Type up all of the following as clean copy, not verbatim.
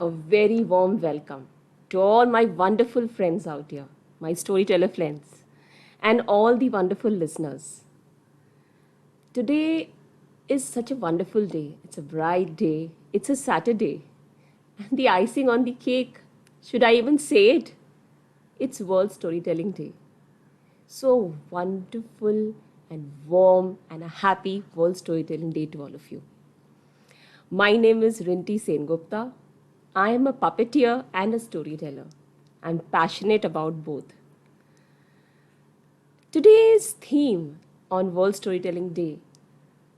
A very warm welcome to all my wonderful friends out here, my storyteller friends, and all the wonderful listeners. Today is such a wonderful day. It's a bright day. It's a Saturday. And the icing on the cake, should I even say it? It's World Storytelling Day. So wonderful and warm and a happy World Storytelling Day to all of you. My name is Rinti Sengupta. I am a puppeteer and a storyteller. I'm passionate about both. Today's theme on World Storytelling Day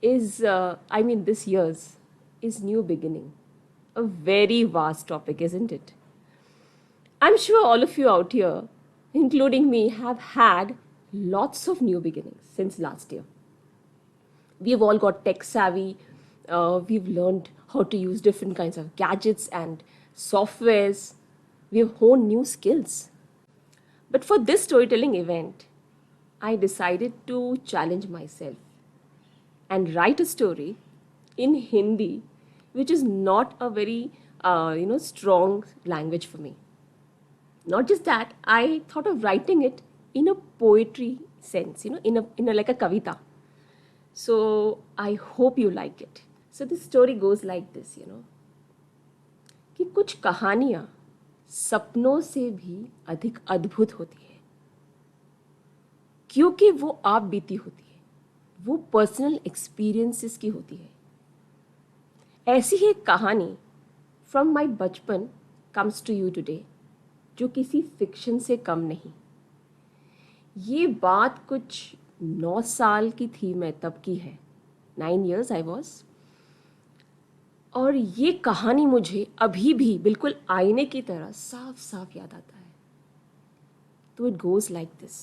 this year's, is New Beginning. A very vast topic, isn't it? I'm sure all of you out here, including me, have had lots of new beginnings since last year. We've all got tech savvy. We've learned how to use different kinds of gadgets and softwares. We've honed new skills. But for this storytelling event, I decided to challenge myself and write a story in Hindi, which is not a very strong language for me. Not just that, I thought of writing it in a poetry sense, in a like a kavita. So I hope you like it. So this story goes like this, कि कुछ कहानियां सपनों से भी अधिक अद्भुत होती है क्योंकि वो आप बीती होती है, वो पर्सनल एक्सपीरियंसेस की होती है। ऐसी ही एक कहानी फ्रॉम माय बचपन कम्स टू यू टुडे, जो किसी फिक्शन से कम नहीं। ये बात कुछ 9 साल की थी मैं तब की है। 9 years आई वॉज। और ये कहानी मुझे अभी भी बिल्कुल आईने की तरह साफ साफ याद आता है। तो इट गोज लाइक दिस।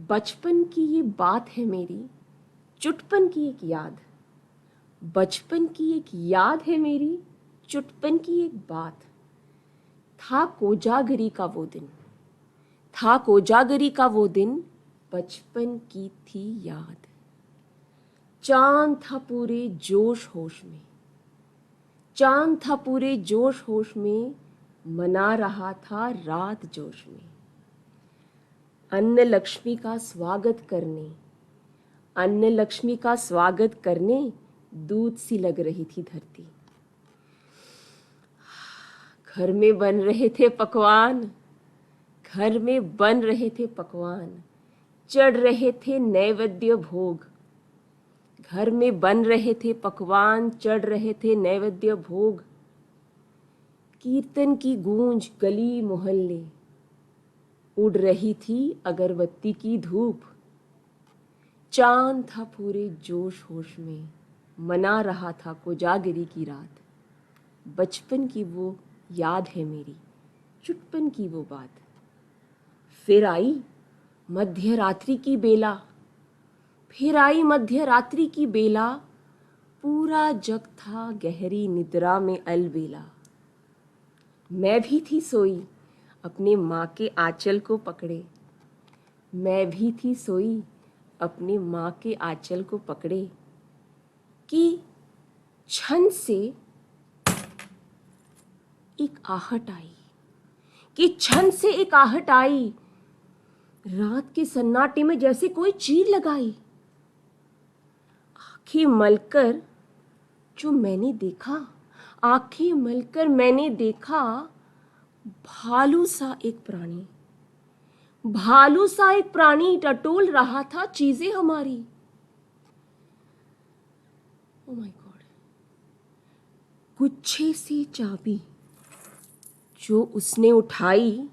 बचपन की ये बात है मेरी, चुटपन की एक याद। बचपन की एक याद है मेरी, चुटपन की एक बात। था कोजागरी का वो दिन, था कोजागरी का वो दिन, बचपन की थी याद। चांद था पूरे जोश होश में, चांद था पूरे जोश होश में, मना रहा था रात जोश में। अन्न लक्ष्मी का स्वागत करने, अन्न लक्ष्मी का स्वागत करने, दूध सी लग रही थी धरती। घर में बन रहे थे पकवान, घर में बन रहे थे पकवान, चढ़ रहे थे नैवेद्य भोग। घर में बन रहे थे पकवान, चढ़ रहे थे नैवेद्य भोग। कीर्तन की गूंज गली मोहल्ले, उड़ रही थी अगरबत्ती की धूप। चांद था पूरे जोश होश में, मना रहा था कोजागिरी की रात। बचपन की वो याद है मेरी, चुटपन की वो बात। फिर आई मध्य रात्रि की बेला, फिर आई मध्य रात्रि की बेला, पूरा जग था गहरी निद्रा में अलबेला। मैं भी थी सोई अपने माँ के आंचल को पकड़े, मैं भी थी सोई अपने माँ के आंचल को पकड़े, कि छन से एक आहट आई, कि छन से एक आहट आई। रात के सन्नाटे में जैसे कोई चीर लगाई। आंखें मलकर जो मैंने देखा, आंखें मलकर मैंने देखा, भालू सा एक प्राणी, भालू सा एक प्राणी टटोल रहा था चीजें हमारी। Oh my God. गुच्छे से चाबी जो उसने उठाई,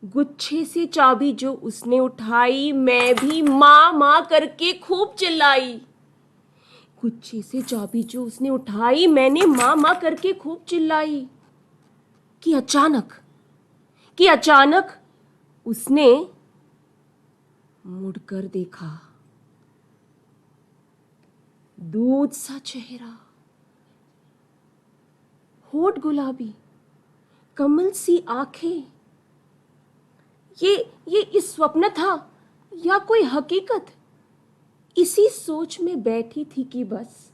गुच्छे से चाबी जो उसने उठाई, मैं भी माँ माँ करके खूब चिल्लाई। गुच्छे से चाबी जो उसने उठाई, मैंने माँ माँ करके खूब चिल्लाई। कि अचानक उसने मुड़कर देखा। दूध सा चेहरा, होठ गुलाबी, कमल सी आंखें। ये स्वप्न था या कोई हकीकत? इसी सोच में बैठी थी कि बस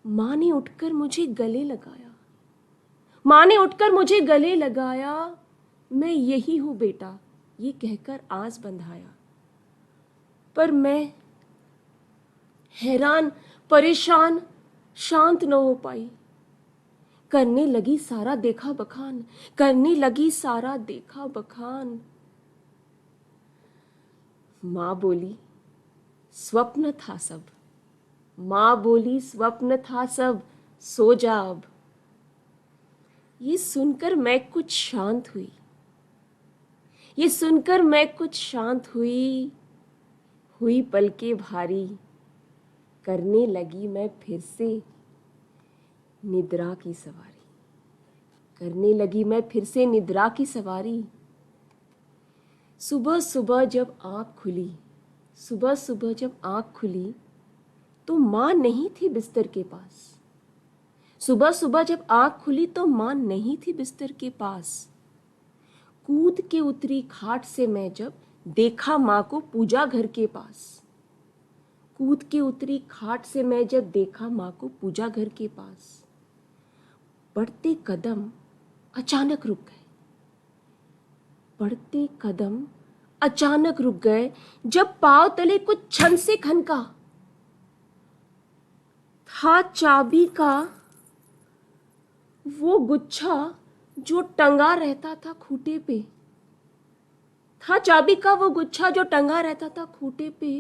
माँ ने उठकर मुझे गले लगाया। माँ ने उठकर मुझे गले लगाया, मैं यही हूं बेटा, ये कहकर आस बंधाया। पर मैं हैरान, परेशान, शांत न हो पाई। करने लगी सारा देखा बखान, करने लगी सारा देखा बखान। माँ बोली स्वप्न था सब, माँ बोली स्वप्न था सब, सो जा अब। ये सुनकर मैं कुछ शांत हुई, ये सुनकर मैं कुछ शांत हुई। हुई पलके भारी, करने लगी मैं फिर से निद्रा की सवारी, करने लगी मैं फिर से निद्रा की सवारी। सुबह सुबह जब आँख खुली, सुबह सुबह जब आँख खुली तो माँ नहीं थी बिस्तर के पास। सुबह सुबह जब आँख खुली तो माँ नहीं थी बिस्तर के पास। कूद के उतरी खाट से मैं जब देखा माँ को पूजा घर के पास। कूद के उतरी खाट से मैं जब देखा माँ को पूजा घर के पास। बढ़ते कदम अचानक रुक गए, बढ़ते कदम अचानक रुक गए जब पांव तले कुछ छन से खनका। था चाबी का वो गुच्छा जो टंगा रहता था खूंटे पे, था चाबी का वो गुच्छा जो टंगा रहता था खूंटे पे।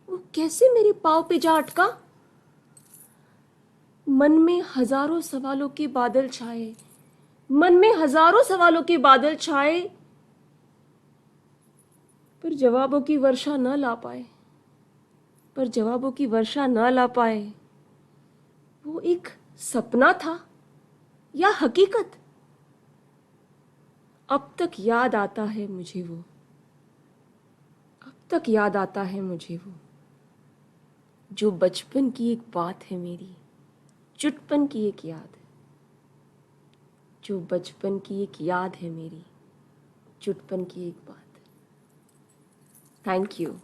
वो कैसे मेरे पाँव पे जा अटका। मन में हजारों सवालों के बादल छाए, मन में हजारों सवालों के बादल छाए, पर जवाबों की वर्षा न ला पाए, पर जवाबों की वर्षा न ला पाए। वो एक सपना था या हकीकत। अब तक याद आता है मुझे वो, अब तक याद आता है मुझे वो, जो बचपन की एक बात है मेरी, चुटपन की एक याद, जो बचपन की एक याद है मेरी, चुटपन की एक बात। Thank you.